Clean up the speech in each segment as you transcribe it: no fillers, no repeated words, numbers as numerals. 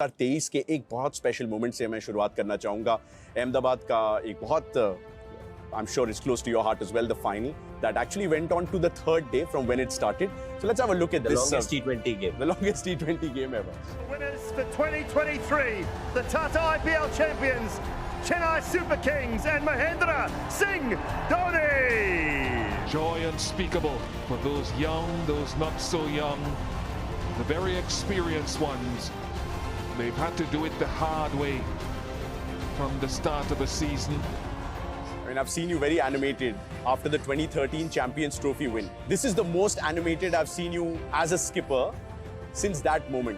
2023 के एक बहुत स्पेशल मोमेंट से मैं शुरुआत करना चाहूँगा। अहमदाबाद का एक बहुत I'm sure it's close to your heart as well, the final that actually went on to the third day from when it started. So let's have a look at The this. longest T20 game. The longest T20 game ever. Winners for 2023, the Tata IPL champions, Chennai Super Kings and Mahendra Singh Dhoni. Joy unspeakable for those young, those not so young, the very experienced ones. They've had to do it the hard way from the start of the season. I mean, I've seen you very animated after the 2013 Champions Trophy win. This is the most animated I've seen you as a skipper since that moment.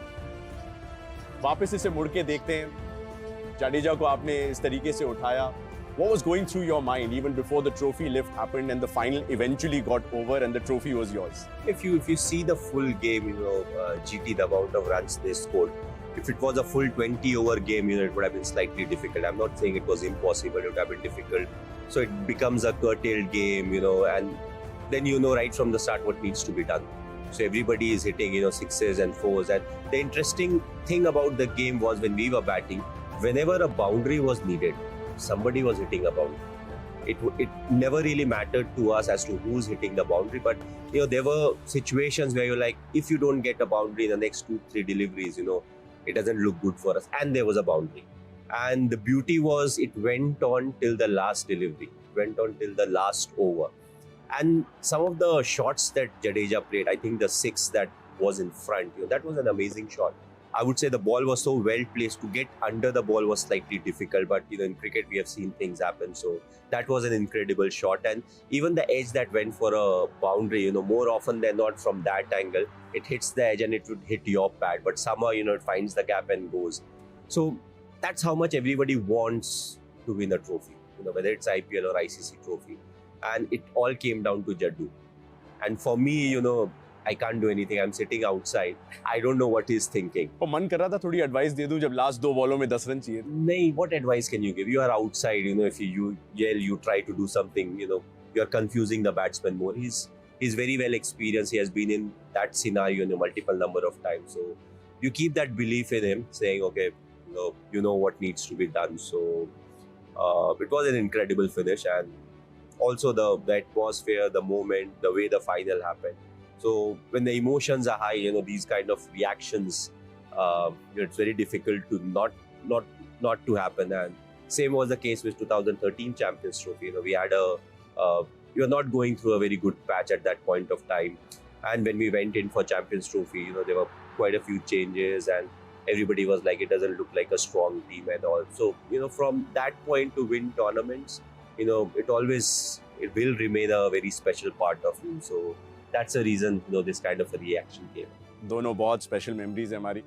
वापस इसे मुड़ के देखते हैं, जाडेजा को आपने इस तरीके से उठाया. What was going through your mind even before the trophy lift happened and the final eventually got over and the trophy was yours? If you see the full game, GT, the amount of runs they scored. If it was a full 20-over game, it would have been slightly difficult. I'm not saying it was impossible. It would have been difficult. So it becomes a curtailed game, and then right from the start what needs to be done. So everybody is hitting, sixes and fours. And the interesting thing about the game was when we were batting, whenever a boundary was needed, somebody was hitting a boundary. It never really mattered to us as to who's hitting the boundary, but there were situations where you're like, if you don't get a boundary in the next 2-3 deliveries, it doesn't look good for us. And there was a boundary. And the beauty was it went on till the last delivery, went on till the last over. And some of the shots that Jadeja played, I think the 6 that was in front, that was an amazing shot. I would say the ball was so well placed. To get under the ball was slightly difficult, but in cricket we have seen things happen. So that was an incredible shot. And even the edge that went for a boundary, more often than not from that angle, it hits the edge and it would hit your pad. But somehow, it finds the gap and goes. So that's how much everybody wants to win a trophy, whether it's IPL or ICC trophy. And it all came down to Jaddu. And for me, I can't do anything. I'm sitting outside. I don't know what he's thinking. और मन कर रहा था थोड़ी advice दे दूं जब last 2 बॉलों में 10 रन चाहिए. नहीं, what advice can you give? You are outside. If you yell, you try to do something. You're confusing the batsman more. He's very well experienced. He has been in that scenario multiple number of times. So you keep that belief in him, saying, okay, you know what needs to be done. So it was an incredible finish, and also the atmosphere, the moment, the way the final happened. So when the emotions are high, these kind of reactions, it's very difficult to not to happen. And same was the case with 2013 Champions Trophy. We had we were not going through a very good patch at that point of time. And when we went in for Champions Trophy, there were quite a few changes, and everybody was like, it doesn't look like a strong team and all. So from that point to win tournaments, it will remain a very special part of you. So that's the reason this kind of a reaction came. दोनों बहुत special memories हैं हमारी.